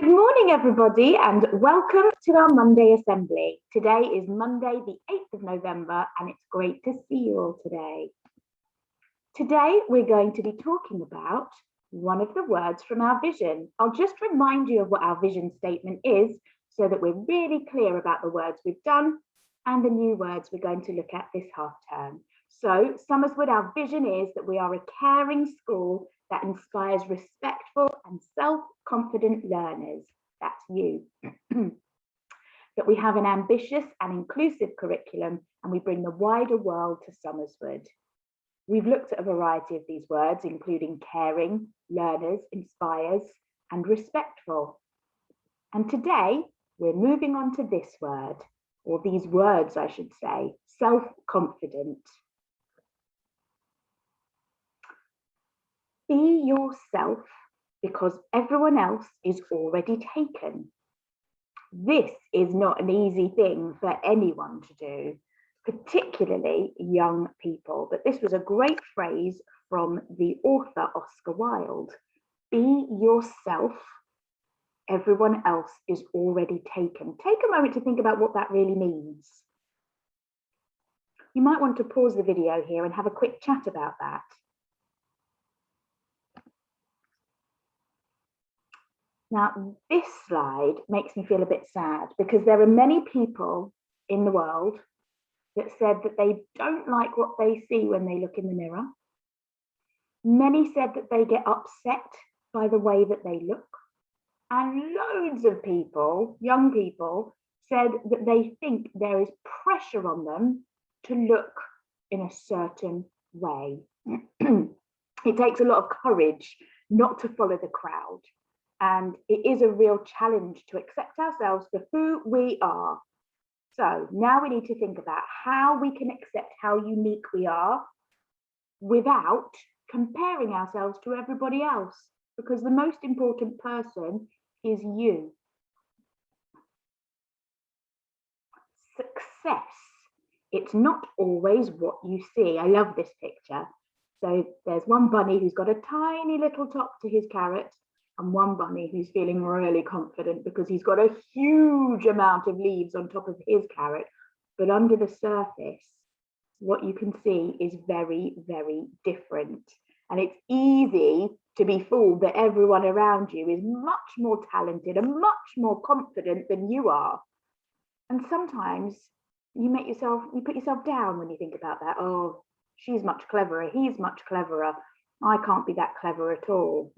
Good morning, everybody, and welcome to our Monday Assembly. Today is Monday, the 8th of November, and it's great to see you all today. Today, we're going to be talking about one of the words from our vision. I'll just remind you of what our vision statement is so that we're really clear about the words we've done and the new words we're going to look at this half term. So, Summerswood, our vision is that we are a caring school that inspires respectful and self-confident learners. That's you. That we have an ambitious and inclusive curriculum and we bring the wider world to Summerswood. We've looked at a variety of these words, including caring, learners, inspires, and respectful. And today, we're moving on to this word, or these words, I should say, self-confident. Be yourself because everyone else is already taken. This is not an easy thing for anyone to do, particularly young people. But this was a great phrase from the author Oscar Wilde. Be yourself. Everyone else is already taken. Take a moment to think about what that really means. You might want to pause the video here and have a quick chat about that. Now, this slide makes me feel a bit sad because there are many people in the world that said that they don't like what they see when they look in the mirror. Many said that they get upset by the way that they look. And loads of people, young people, said that they think there is pressure on them to look in a certain way. It takes a lot of courage not to follow the crowd. And it is a real challenge to accept ourselves for who we are. So now we need to think about how we can accept how unique we are without comparing ourselves to everybody else, because the most important person is you. Success. It's not always what you see. I love this picture. So there's one bunny who's got a tiny little top to his carrot, and one bunny who's feeling really confident because he's got a huge amount of leaves on top of his carrot. But under the surface, what you can see is very, very different. And it's easy to be fooled that everyone around you is much more talented and much more confident than you are. And sometimes you put yourself down when you think about that. Oh, she's much cleverer, he's much cleverer. I can't be that clever at all.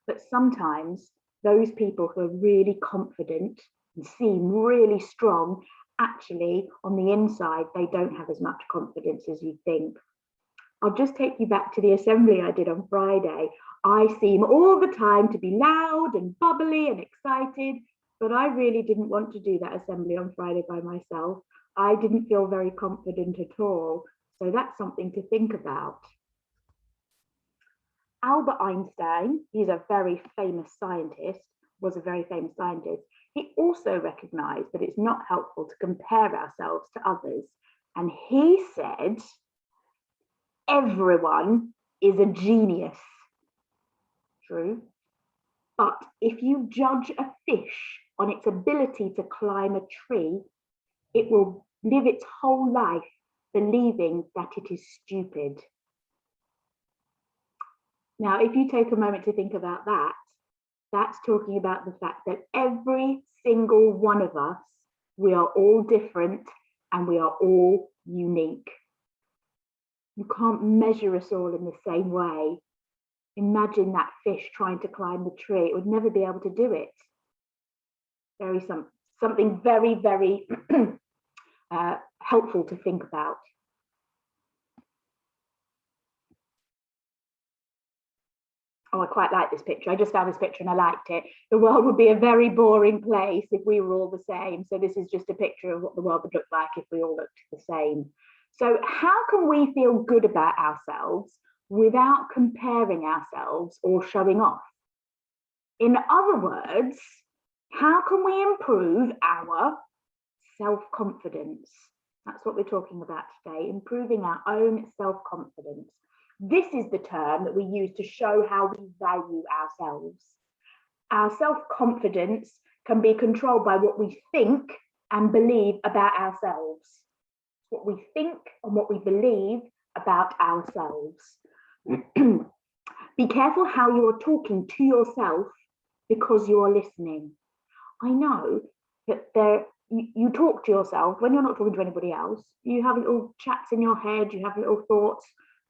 But sometimes those people who are really confident and seem really strong, actually on the inside, they don't have as much confidence as you think. I'll just take you back to the assembly I did on Friday. I seem all the time to be loud and bubbly and excited, but I really didn't want to do that assembly on Friday by myself. I didn't feel very confident at all. So that's something to think about. Albert Einstein, he's a very famous scientist, was a very famous scientist. He also recognized that it's not helpful to compare ourselves to others. And he said, everyone is a genius. True. But if you judge a fish on its ability to climb a tree, it will live its whole life believing that it is stupid. Now, if you take a moment to think about that, that's talking about the fact that every single one of us, we are all different and we are all unique. You can't measure us all in the same way. Imagine that fish trying to climb the tree. It would never be able to do it. Something very, very helpful to think about. Oh, I quite like this picture. I just found this picture and I liked it. The world would be a very boring place if we were all the same. So this is just a picture of what the world would look like if we all looked the same. So how can we feel good about ourselves without comparing ourselves or showing off? In other words, how can we improve our self-confidence? That's what we're talking about today, improving our own self-confidence. This is the term that we use to show how we value ourselves. our self-confidence can be controlled by what we think and believe about ourselves. What we think and what we believe about ourselves. Be careful how you are talking to yourself because you are listening. I know that you talk to yourself when you're not talking to anybody else. You have little chats in your head, you have little thoughts,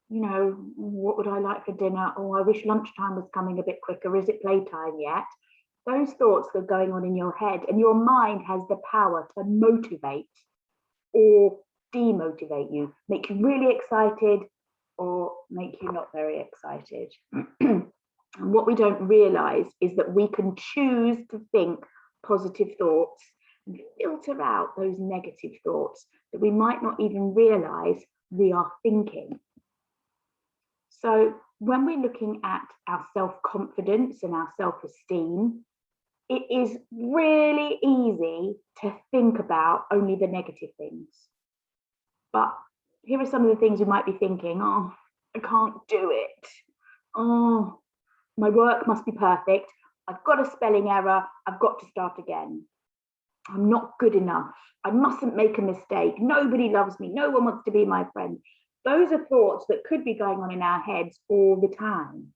you know, what would I like for dinner? Oh, I wish lunchtime was coming a bit quicker. Is it playtime yet? Those thoughts are going on in your head, and your mind has the power to motivate or demotivate you, make you really excited or make you not very excited. And what we don't realize is that we can choose to think positive thoughts and filter out those negative thoughts that we might not even realize we are thinking. So when we're looking at our self-confidence and our self-esteem, it is really easy to think about only the negative things. But here are some of the things you might be thinking. Oh, I can't do it. Oh, my work must be perfect. I've got a spelling error. I've got to start again. I'm not good enough. I mustn't make a mistake. Nobody loves me. No one wants to be my friend. Those are thoughts that could be going on in our heads all the time.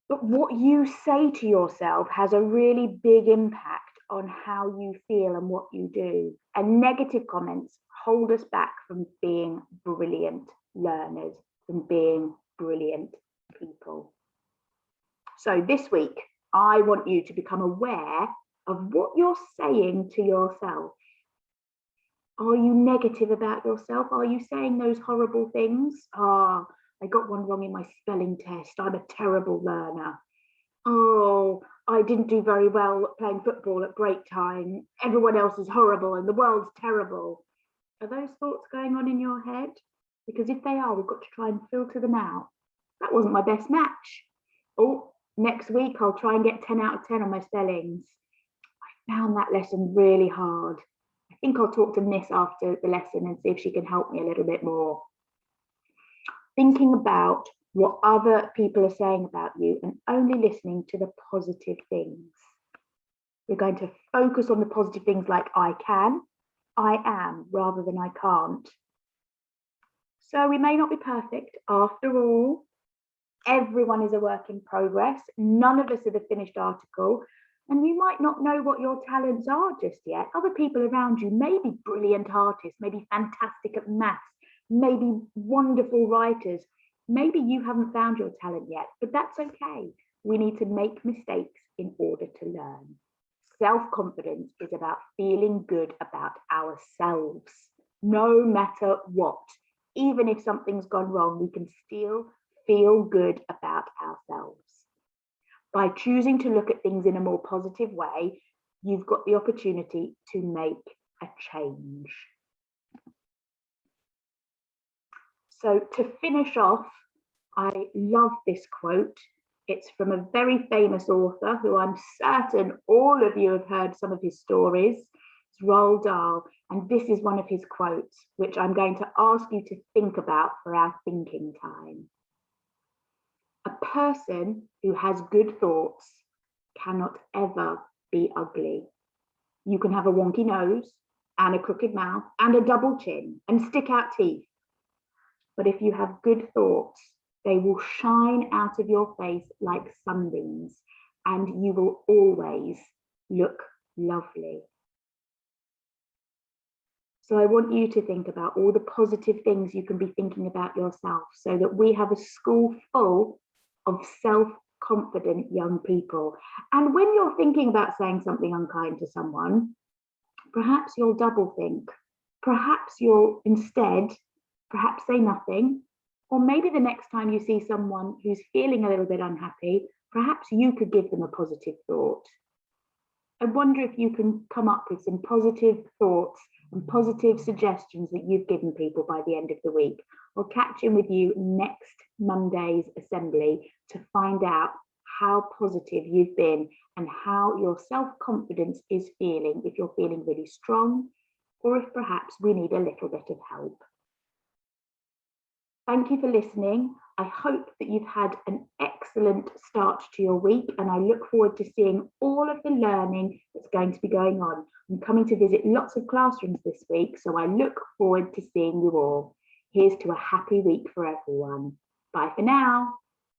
But what you say to yourself has a really big impact on how you feel and what you do. And negative comments hold us back from being brilliant learners, from being brilliant people. So this week, I want you to become aware of what you're saying to yourself. Are you negative about yourself? Are you saying those horrible things? Ah, I got one wrong in my spelling test. I'm a terrible learner. Oh, I didn't do very well playing football at break time. Everyone else is horrible and the world's terrible. Are those thoughts going on in your head? Because if they are, we've got to try and filter them out. That wasn't my best match. Oh, next week I'll try and get 10 out of 10 on my spellings. I found that lesson really hard. I think I'll talk to Miss after the lesson and see if she can help me a little bit more. Thinking about what other people are saying about you and only listening to the positive things. We're going to focus on the positive things like I can, I am, rather than I can't. So we may not be perfect. After all, everyone is a work in progress. None of us are the finished article. And you might not know what your talents are just yet. Other people around you may be brilliant artists, maybe fantastic at maths, maybe wonderful writers. Maybe you haven't found your talent yet, but that's okay. We need to make mistakes in order to learn. Self-confidence is about feeling good about ourselves, no matter what. Even if something's gone wrong, we can still feel good about ourselves. By choosing to look at things in a more positive way, you've got the opportunity to make a change. So to finish off, I love this quote. It's from a very famous author who I'm certain all of you have heard some of his stories. It's Roald Dahl, and this is one of his quotes, which I'm going to ask you to think about for our thinking time. A person who has good thoughts cannot ever be ugly. You can have a wonky nose and a crooked mouth and a double chin and stick out teeth. But if you have good thoughts, they will shine out of your face like sunbeams and you will always look lovely. So I want you to think about all the positive things you can be thinking about yourself so that we have a school full of self-confident young people. And when you're thinking about saying something unkind to someone, perhaps you'll double think. Perhaps you'll instead perhaps say nothing, or maybe the next time you see someone who's feeling a little bit unhappy, perhaps you could give them a positive thought. I wonder if you can come up with some positive thoughts and positive suggestions that you've given people by the end of the week. I'll catch in with you next Monday's assembly to find out how positive you've been and how your self-confidence is feeling, if you're feeling really strong, or if perhaps we need a little bit of help. Thank you for listening. I hope that you've had an excellent start to your week, and I look forward to seeing all of the learning that's going to be going on. I'm coming to visit lots of classrooms this week, so I look forward to seeing you all. Here's to a happy week for everyone. Bye for now.